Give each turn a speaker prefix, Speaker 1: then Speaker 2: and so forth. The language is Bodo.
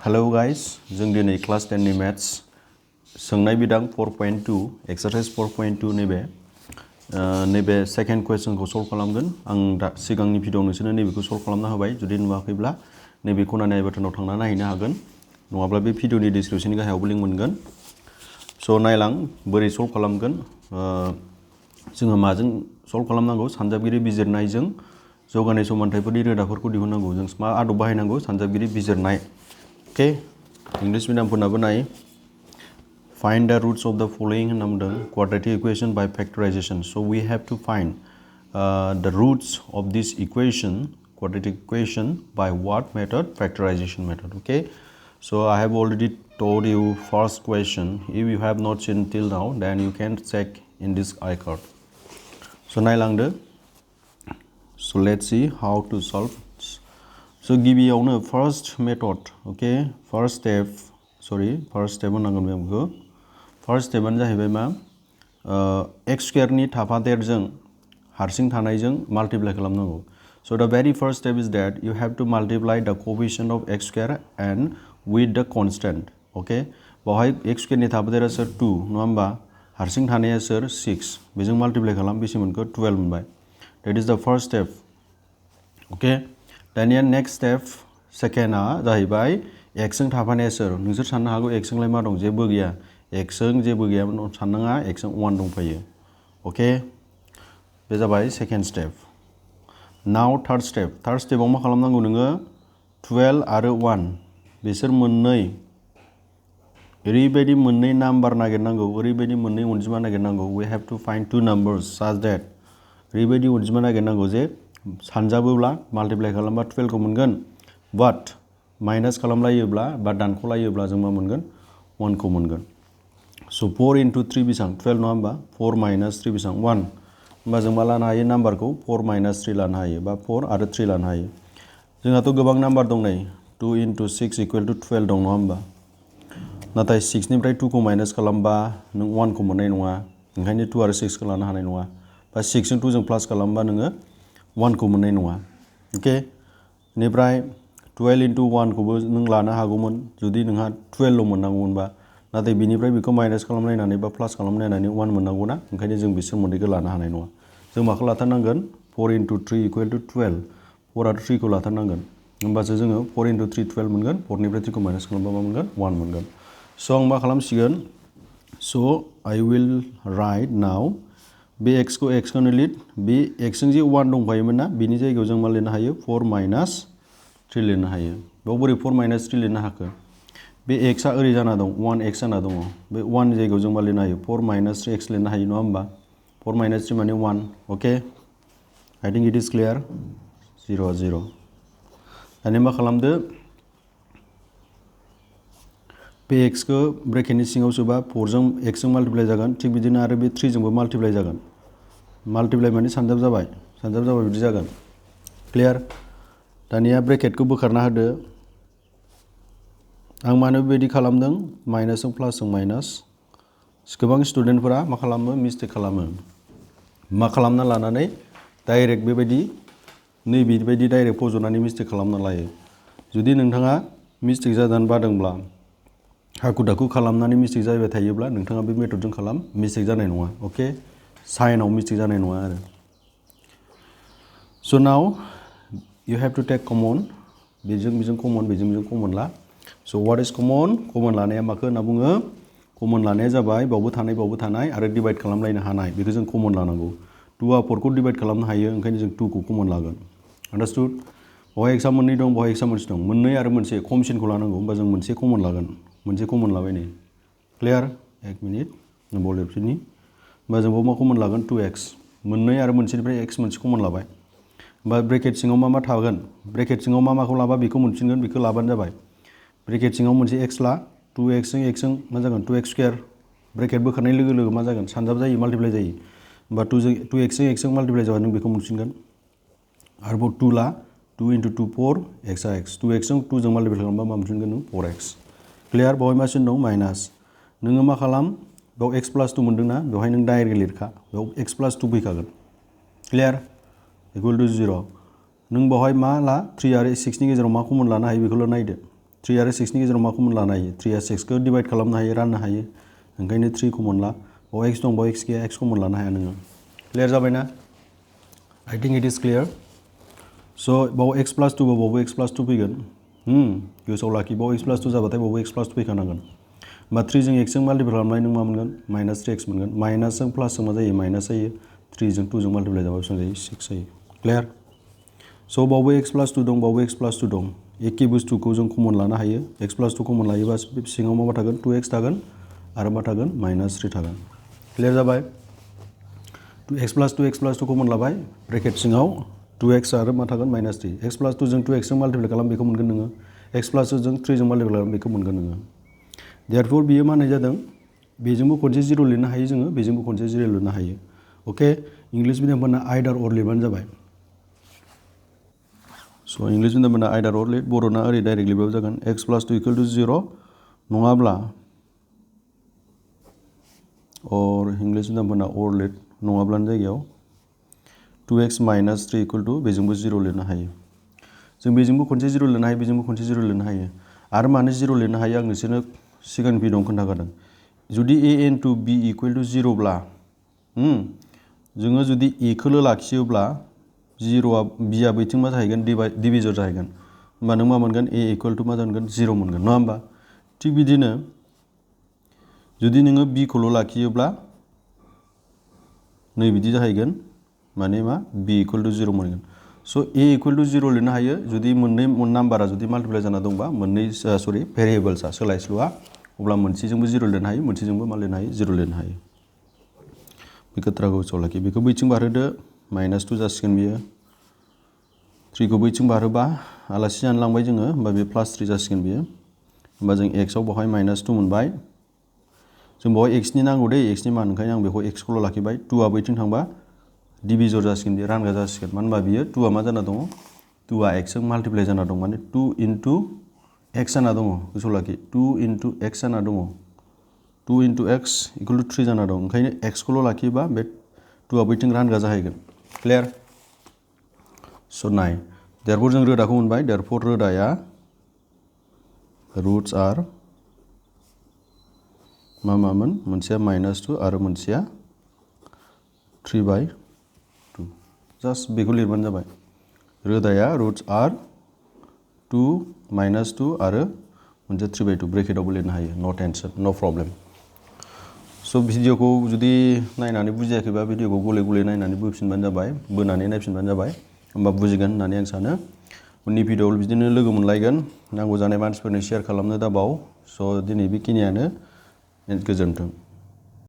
Speaker 1: Hello guys, जों दिनै क्लास 10 नि मैथ्स सोंनाय बिदां 4.2 एक्सरसाइज 4.2 नैबे सेकेंड क्वेश्चनखौ सल्व खालामगोन आं दा सिगांनि भिडिअ नोंसोरनो नैबेखौ सल्व खालामना होबाय जुदि नुवाखैब्ला नैबेखौ नाय बाटनाव थांना नायहैनो हागोन नङाब्ला बे भिडिअनि डिसक्रिप्शननि गाहायावबो लिंक मोनगोन स' नायलां बोरै सल्व खालामगोन जोङो माजों सल्व खालामनांगौ सानजाबगिरि बिजिरनायजों जौगानाय समानथायफोरनि रोदाफोरखौ दिहुननांगौ जों मा आदब बाहायनांगौ सानजाबगिरि बिजिरनाय Okay, English medium pun naik. Find the roots of the following quadratic equation by factorization. So we have to find the roots of this equation, quadratic equation, by what method? Factorization method. Okay. So I have already told you first question. If you have not seen till now, then you can check in this icon. So nailangde. So let's see how to solve. So गिबियावनो first method, okay, first step होननांगोन बेखौ first step आनो जाहैबाय मा x square नि थाफादेरजों हारसिं थानायजों multiply खालामनांगौ. So the very first step is that you have to multiply the coefficient of x square and with the constant, okay. बावहाय x square नि थाफादेरा सोर 2 नङा होमबा हारसिं थानाया सोर 6 बेजों multiply खालाम बेसे मोनखो 12 मोनबाय. That is the first step, okay. दानिया next step second आ जाहैबाय x जों थाफानाया सोर नोंसोर साननो हागौ x जोंलाय मा दं जेबो गैया x जों जेबो गैया साननाङा x जों 1 दंफायो ओके बे जाबाय सेकेन्ड स्टेप नाउ थार्ड स्टेपआव मा खालामनांगौ नोङो 12 आरो 1 बिसोर मोननै ओरैबायदि मोननै नाम्बार नागिरनांगौ ओरैबायदि मोननै अनजिमा नागिरनांगौ we have to find two numbers such that ओरैबायदि अनजिमा नागिरनांगौ जे सानजाबोब्ला माल्टिप्लाइ खालामबा 12 खौ मोनगोन बाट माइनास खालामलायोब्ला बा दानख'लायोब्ला जों मा मोनगोन 1 खौ मोनगोन सो 4 into 3 बेसां 12 नङा होमबा 4 minus 3 बेसां 1 होमबा जों मा लानो हायो नाम्बारखौ 4 minus 3 लानो हायो बा 4 आरो 3 लानो हायो जोंहाथ' गोबां नाम्बार दं नै 2 into 6 equal to 12 दं नङा होमबा नाथाय 6 निफ्राय 2 खौ माइनास खालामबा नों 1 खौ मोननाय नङा ओंखायनो 2 आरो 6 खौ लानो हानाय नङा बा 6 जों 2 जों प्लास खालामबा नोङो 1 खौ मोननाय नङा ओके बेनिफ्राय 12 into 1 खौबो नों लानो हागौमोन जुदि नोंहा 12 ल' मोननांगौमोनबा नाथाय बिनिफ्राय बेखौ माइनास खालामनायनानै बा प्लास खालामनायनानै 1 मोननांगौना ओंखायनो जों बिसोर मोननैखौ लानो हानाय नङा जों माखौ लाथारनांगोन 4 into 3 equal to 12 4 आरो 3 खौ लाथारनांगोन होमबासो जोङो 4 into 3 12 मोनगोन 4 निफ्राय 3 खौ माइनास खालामबा मा मोनगोन 1 मोनगोन स' आं मा खालामसिगोन स' I will write now बे x खौ x खौनो लिर बे x जों जे 1 दंफायोमोन ना बिनि जायगायाव जों मा लिरनो हायो 4 minus 3 लिरनो हायो बेयाव बोरै 4 minus 3 लिरनो हाखो बे x आ ओरै जाना दं 1x जाना दङ बे 1 नि जायगायाव जों मा लिरनो हायो 4 minus 3x लिरनो हायो नङा होमबा 4 minus 3 माने 1 okay I think it is clear 0 0 दानिया मा खालामदो बे x खौ ब्रेकेटनि सिङाव सोबा 4 जों x जों माल्टिप्लाइ जागोन थिग बिदिनो आरो बे 3 जोंबो माल्टिप्लाइ जागोन माल्टिप्लाइ माने सानजाब जाबाय बिदि जागोन क्लियार दानिया ब्रेकेटखौ बोखारना होदो आं मानो बेबायदि खालामदों माइनासजों प्लासजों माइनास गोबां स्टुडेन्टफोरा मा खालामो मिस्टेक खालामो मा खालामना लानानै डाइरेक्ट बेबायदि नैबेबायदि डाइरेक्ट फज'नानै मिस्टेक खालामना लायो जुदि नोंथाङा मिस्टेक जाजानो बादोंब्ला हाखु दाखु खालामनानै मिस्टेक जाबाय थायोब्ला नोंथाङा बे मेथडजों खालाम मिस्टेक जानाय नङा ओके साइनाव मिस्टेक जानाय नङा आरो स' now you have to take common बेजों कमन ला स' what is कमन लानाया माखौ होनना बुङो कमन लानाया जाबाय बावबो थानाय आरो डिभाइड खालामलायनो हानाय बेखौ जों कमन लानांगौ 2 आ 4 खौ डिभाइड खालामनो हायो ओंखायनो जों 2 खौ कमन लागोन आन्डारस्टुड बावहाय एक्सआ मोननै दं बावहाय एक्सआ मोनसे दं मोननै आरो मोनसे खमसिनखौ लानांगौ होमबा जों मोनसे कमन लागोन मोनसे कमन लाबाय नै क्लियार 1 मिनिट बलेफिनि होमबा जों बाव मा कमन लागोन 2x मोननै आरो मोनसेनिफ्राय x मोनसे कमन लाबाय होमबा ब्रेकेट सिङाव मा थागोन ब्रेकेट सिङाव माखौ लाबा बेखौ मोनफिनगोन बेखौ लाबानो जाबाय ब्रेकेट सिङाव मोनसे x ला 2x जों x जों मा जागोन 2x स्क्वायर ब्रेकेट बोखारनाय लोगो लोगो मा जागोन सानजाब जायो माल्टिप्लाइ जायो होमबा 2x जों x जों माल्टिप्लाइ जाबा नों बेखौ मोनफिनगोन आरोबाव 2 ला 2 into 2 4 x आ x 2x जों 2 जों माल्टिप्लाइ खालामबा मा मोनफिनगोन नों 4x क्लियार बावहाय मा सिन दं माइनास नोङो मा खालाम बेयाव x plus 2 मोनदोंना बेवहाय नों डाइरेक्ट लिरखा बेयाव x plus 2 फैखागोन क्लियार इक्वल टु 0 नों बावहाय मा ला 3 आरो 6 नि गेजेराव मा कमन लानो हायो बेखौल' नायदो 3 आरो 6 नि गेजेराव मा कमन लानो हायो 3 आ 6 खौ डिवाइड खालामनो हायो राननो हायो ओंखायनो 3 कमन ला बाव x दं बाव x गैया x कमन लानो हाया नोङो क्लियर जाबायना I think it is clear so बाव x plus 2 बाव x plus 2 फैगोन गोसोआव लाखि बाव x plus 2 जाबाथाय बाव x plus 2 फैखानांगोन होमबा 3 जों x जों माल्टिप्लाइ खालामनाय नों मा मोनगोन -3x मोनगोन माइनास जों प्लास जों मा जायो माइनास जायो 3 जों 2 जों माल्टिप्लाइ जाबा बेसेबां जायो 6 जायो क्लियर स' बावबो x plus 2 दं बावबो x plus 2 दं एखे बुस्थुखौ जों कमन लानो हायो x plus 2 कमन लायोबा सिङाव मा थागोन 2x थागोन आरो मा थागोन -3 थागोन क्लियर जाबाय 2x plus 2 कमन लाबाय ब्रेकेट सिङाव 2x आरो मा थागोन -3 x plus 2 जों 2x जों माल्टिप्लाइ खालाम बेखौ मोनगोन नोङो x plus 2 जों 3 जों माल्टिप्लाइ खालाम बेखौ मोनगोन नोङो देयरफोर बियो मा होननाय जादों बेजोंबो खनसे 0 लिरनो हायो जोङो बेजोंबो खनसे 0 लिरनो हायो अके इंलिश मिडियामफोरना आइदार अर लिरबानो जाबाय स' इंलिश मिडियामफोरना आइदार अर लिर बर'ना ओरै डाइरेक्ट लिरबाबो जागोन x plus 2 equal to 0 नङाब्ला or इंलिश मिडियामफोरना अर लिर नङाब्लानि जायगायाव 2x minus 3 equal to बेजोंबो 0 लिरनो हायो जों बेजोंबो खनसे 0 लिरनो हायो बेजोंबो खनसे 0 लिरनो हायो आरो मानो 0 लिरनो हायो आं नोंसोरनो सिगांनि भिडिअ'आव खोन्थाखादों जुदि a into b equal to 0 ब्ला जोङो जुदि a खौल' लाखियोब्ला 0आ b आ बैथिं मा जाहैगोन डिभिजर जाहैगोन होमबा नों मा मोनगोन a equal to मा जागोन 0 मोनगोन नङा होमबा थिग बिदिनो जुदि नोङो b खौल' लाखियोब्ला नै बिदि जाहैगोन माने मा b equal to 0 मोनगोन स' a equal to 0 लिरनो हायो जुदि मोननै नाम्बारा जुदि माल्टिप्लाइ जाना दंबा मोननै भेरिएबल्सआ सोलायस्लुआ अब्ला मोनसेजोंबो 0 लिरनो हायो मोनसेजोंबो मा लिरनो हायो 0 लिरनो हायो बे खोथाखौ गोसोआव लाखि बेखौ बैथिं बारहोदो -2 जासिगोन बियो 3 खौ बैथिं बारहोबा आलासि जानो लांबाय जोङो होमबा बे +3 जासिगोन बियो होमबा जों x आव बहाय -2 मोनबाय जों बहाय x नि नांगौ दे x नि मान ओंखायनो आं बेखौ x खौल' लाखिबाय 2 आ बैथिं थांबा डिभिजर जासिगोन बियो रानग्रा जासिगोन मानो होनबा बियो 2 आ मा जाना दङ 2 आ x जों माल्टिप्लाइ जाना दं माने 2 into x जाना दङ गोसोआव लाखि 2 into x जाना दङ 2 into x equal to 3 जाना दं ओंखायनो x खौल' लाखियोबा बे 2 आ बैथिं रानग्रा जाहैगोन क्लियर स' नाय देयरफोर जों रोदाखौ मोनबाय देयरफोर रोदाया रुट्स आर मामोन मोनसेया -2 आरो मोनसेया 3/2 जास्ट बेखौ लिरबानो जाबाय रोदाया रुट्स आर 2 -2 आरो मोनसे 3/2 ब्रेकेटावबो लिरनो हायो नो टेनसन नो प्रब्लेम स' भिडिअखौ जुदि नायनानै बुजियाखैबा भिडिअखौ गले गले नायनानै बोफिनबानो जाबाय बोनानै नायफिनबानो जाबाय होमबा बुजिगोन होननानै आं सानो उननि भिडिअआव बिदिनो लोगो मोनलायगोन नांगौ जानाय मानसिफोरनो शेयार खालामनो दाबाव स' दिनै बेखिनियानो गोजोन्थों